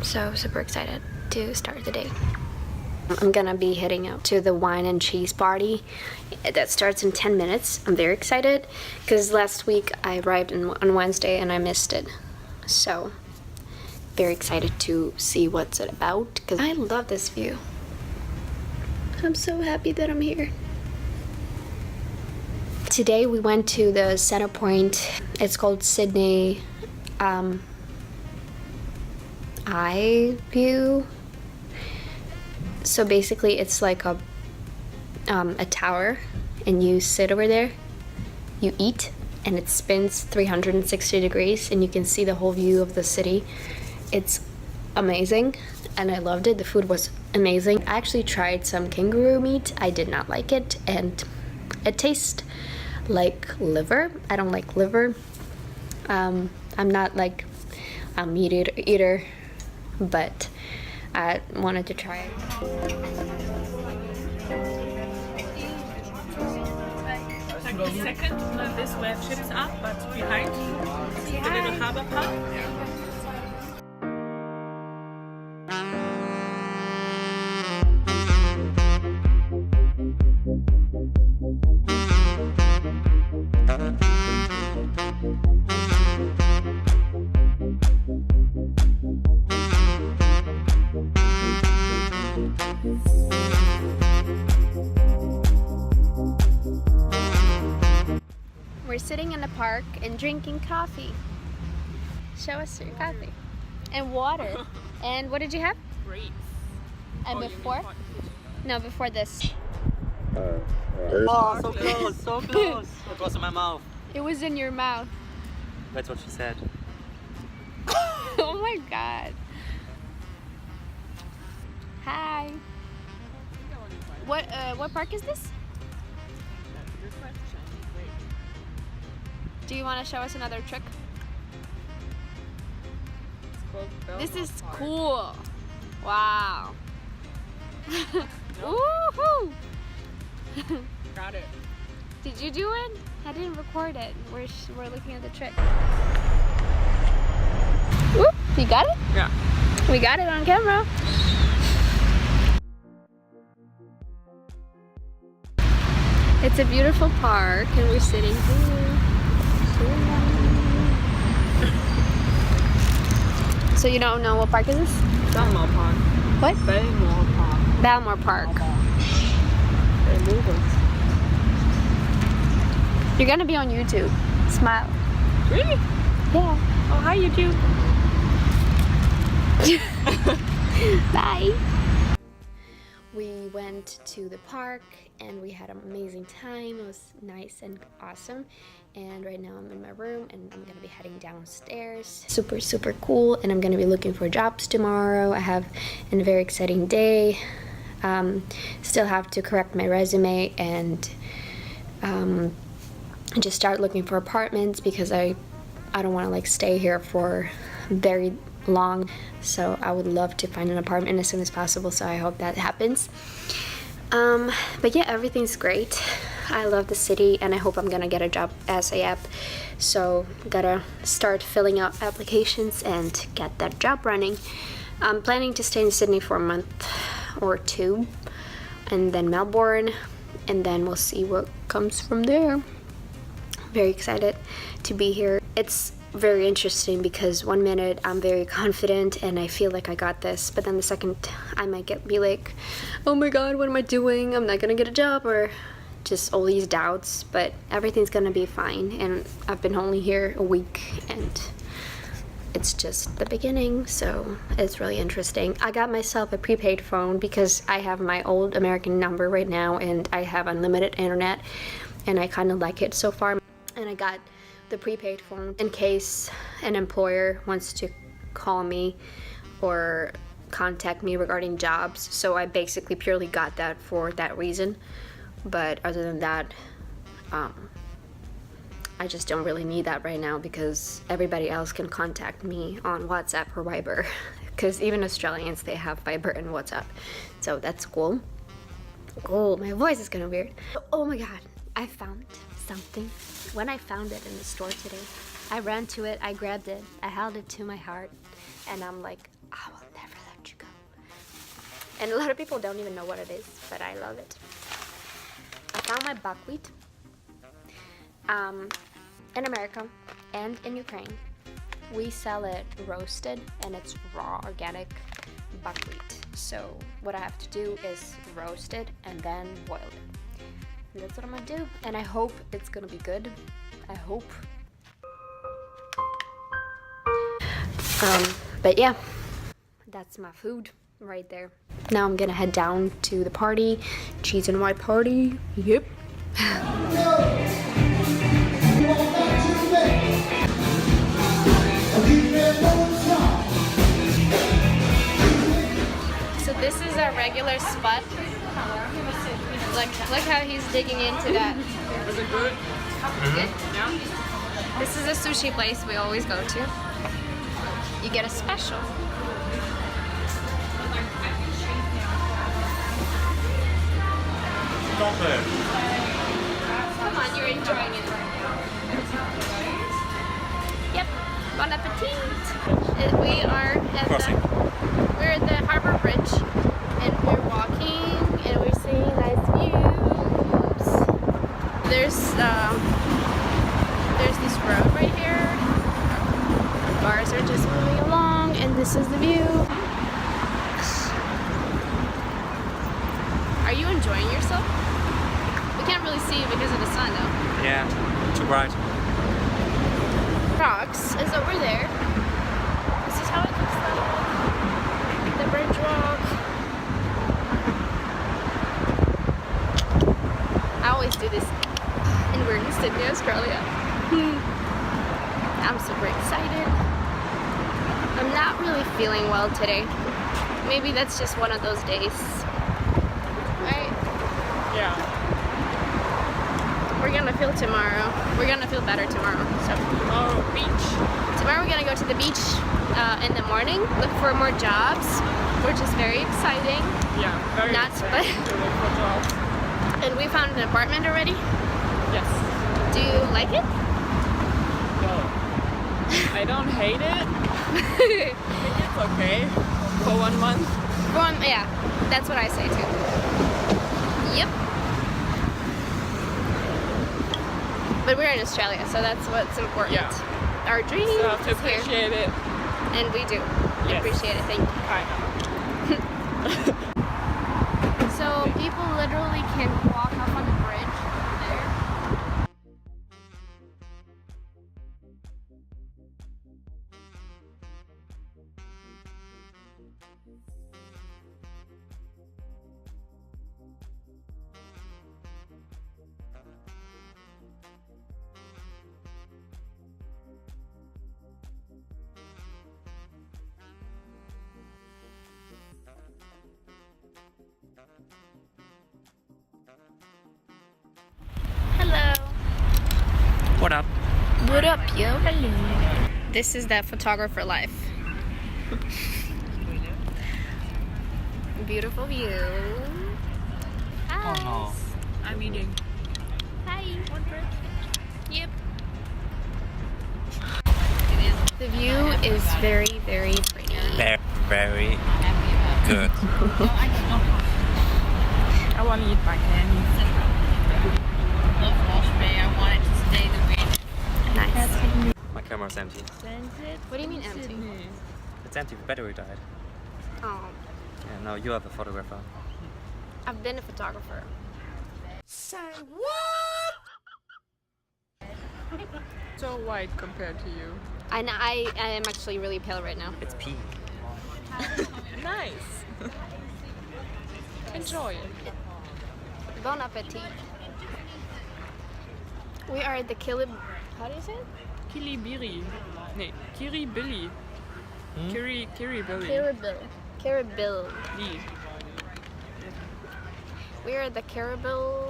So super excited to start the day. I'm gonna be heading out to the wine and cheese party that starts in 10 minutes. I'm very excited because last week I arrived on Wednesday and I missed it. So very excited to see what's it about because I love this view. I'm so happy that I'm here. Today we went to the center point. It's called Sydney Eye View. So basically it's like a tower, and you sit over there, you eat, and it spins 360 degrees and you can see the whole view of the city. It's amazing and I loved it. The food was amazing. I actually tried some kangaroo meat. I did not like it and it tastes like liver. I don't like liver. I'm not like a meat eater, but I wanted to try it. Like the second, this where chips are, but behind the little harbour part. We're sitting in the park and drinking coffee. Show us your coffee. And water. And what did you have? Grapes. And before? No, before this. Oh, so close, so close. It was in my mouth. It was in your mouth. That's what she said. Oh my god. Hi. What park is this? Do you want to show us another trick? This is cool. Wow. Woohoo! Got it. Did you do it? I didn't record it. We're looking at the trick. Whoop! You got it? Yeah. We got it on camera. It's a beautiful park and we're sitting here. So you don't know what park is this? Balmore Park. What? Balmore Park. Balmore Park. They move us. You're gonna be on YouTube. Smile. Really? Yeah. Oh, hi YouTube. Bye. We went to the park and we had an amazing time. It was nice and awesome. And right now I'm in my room and I'm gonna be heading downstairs. Super, super cool. And I'm gonna be looking for jobs tomorrow. I have a very exciting day. Still have to correct my resume and just start looking for apartments because I don't want to like stay here for very long. So I would love to find an apartment as soon as possible, so I hope that happens. But yeah, everything's great. I love the city and I hope I'm gonna get a job ASAP. So gotta start filling out applications and get that job running. I'm planning to stay in Sydney for a month or two and then Melbourne, and then we'll see what comes from there. Very excited to be here. It's very interesting because one minute I'm very confident and I feel like I got this, but then the second I might be like, oh my god, what am I doing? I'm not gonna get a job, or just all these doubts, but everything's gonna be fine. And I've been only here a week and it's just the beginning, so it's really interesting. I got myself a prepaid phone because I have my old American number right now and I have unlimited internet and I kind of like it so far. And I got the prepaid phone in case an employer wants to call me or contact me regarding jobs. So I basically purely got that for that reason. But other than that, I just don't really need that right now because everybody else can contact me on WhatsApp or Viber. Because even Australians, they have Viber and WhatsApp. So that's cool. Oh, my voice is kind of weird. Oh my god, I found something. When I found it in the store today, I ran to it, I grabbed it, I held it to my heart, and I'm like, I will never let you go. And a lot of people don't even know what it is, but I love it. I found my buckwheat in America and in Ukraine. We sell it roasted, and it's raw organic buckwheat. So what I have to do is roast it and then boil it. And that's what I'm gonna do, and I hope it's gonna be good. I hope. But yeah, that's my food right there. Now I'm gonna head down to the party, cheese and white party. Yep. So this is our regular spot. Look how he's digging into that. Is it good? Good? Yeah. This is a sushi place we always go to. You get a special. Stop it. Come on, you're enjoying it right now. Yep. Bon appetit. We're at the Harbor Bridge, and we're walking, and we're seeing nice views. There's this road right here. Cars are just moving along, and this is the view. Are you enjoying yourself? We can't really see you because of the sun, though. Yeah, too bright. Rocks is over there. This is how it looks like. The bridge walk. I always do this, and we're in Sydney, Australia. I'm super excited. I'm not really feeling well today. Maybe that's just one of those days. Right? Yeah. We're gonna feel tomorrow. We're gonna feel better tomorrow. So Tomorrow, beach. tomorrow we're gonna go to the beach in the morning, look for more jobs, which is very exciting. Yeah, very Not exciting to look for jobs. And we found an apartment already. Yes. Do you like it? No. I don't hate it. I think it's okay for 1 month. Yeah, that's what I say too. Yep. But we're in Australia, so that's what's important. Yeah. Our dream So I have to is here, appreciate it. and we do Yes. appreciate it. Thank you. Kind of. So people literally can walk up on the bridge there. Hello. What up? What up, yo? Hello. This is that photographer life. Beautiful view. Hi. Oh no. I'm eating. Hi. Yep. The view is very, very pretty. Very, very good. I want to eat my candy. Nice. My camera's empty. What do you mean empty? It's empty, the battery died. Oh, Yeah, no, you have a photographer. I've been a photographer. So white compared to you. I am actually really pale right now. It's pink. Nice. Enjoy it. Bon appetit. We are at the how do you say it? Kirribilli. Nee, Kirribilli. Kirribilli. Kirribilli. Lee. We are at the Kirribilli.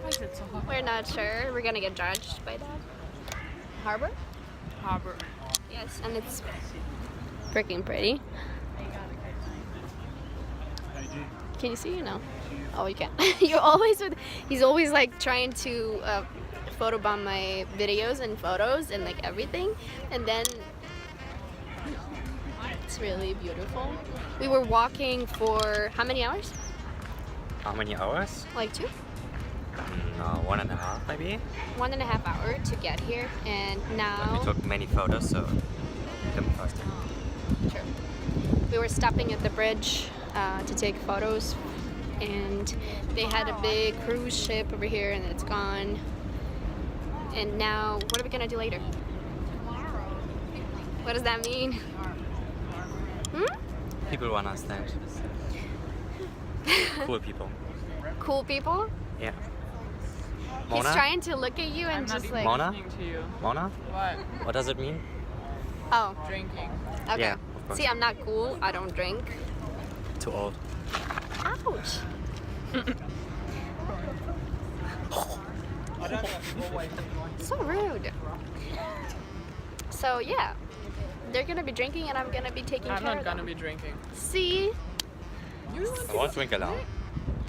Why is it so hot? We're not sure. We're gonna get judged by that. Harbor? Harbor. Yes, and it's freaking pretty. Can you see? You know? Oh, you can. You're always with. He's always like trying to photobomb my videos and photos and like everything, and then It's really beautiful. We were walking for how many hours? How many hours? Like 2? No, 1.5 maybe. 1.5 hours to get here, and But now we took many photos, so it can be faster. True. We were stopping at the bridge to take photos, and they had a big cruise ship over here, and it's gone. And now, what are we gonna do later? What does that mean? People will understand. Cool people. Cool people? Yeah. He's Mona? trying to look at you I'm and not just even like, Mona? listening to you. Mona? What? What does it mean? oh, Drinking. okay. Yeah, of course. See, I'm not cool. I don't drink. Too old. Ouch. So rude. So yeah, they're gonna be drinking and I'm gonna be taking I'm care not of gonna them. be drinking. See, You I won't drink alone.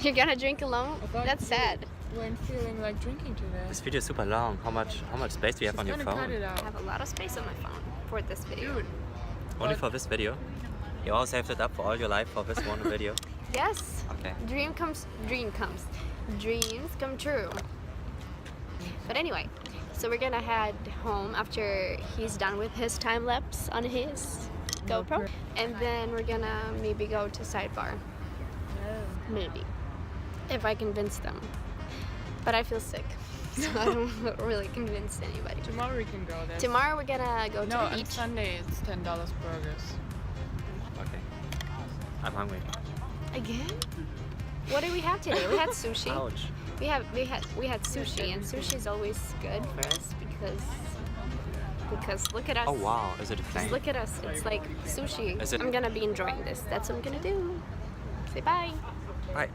you're gonna drink alone? thought That's you- sad. weren't feeling like drinking today. This video is super long. How much space do you have on your Gonna cut phone? it I out. have a lot of space on my phone for this video. Dude, Only for this video? You all saved it up for all your life for this one video? Yes. Okay. Dreams come true. But anyway, so we're gonna head home after he's done with his time lapse on his GoPro, and then we're gonna maybe go to Sidebar. Maybe, if I convince them. But I feel sick, so I don't really convince anybody. tomorrow we can go there. Tomorrow we're gonna go to No, the on beach. Sunday it's $10 burgers. Okay. I'm hungry. Again? What did we have today? We had sushi. Ouch. We had sushi, and sushi is always good for us because look at us. Oh wow, is it a Just plane? look at us. It's like sushi. Is it- I'm gonna be enjoying this. That's what I'm gonna do. Say bye. Bye.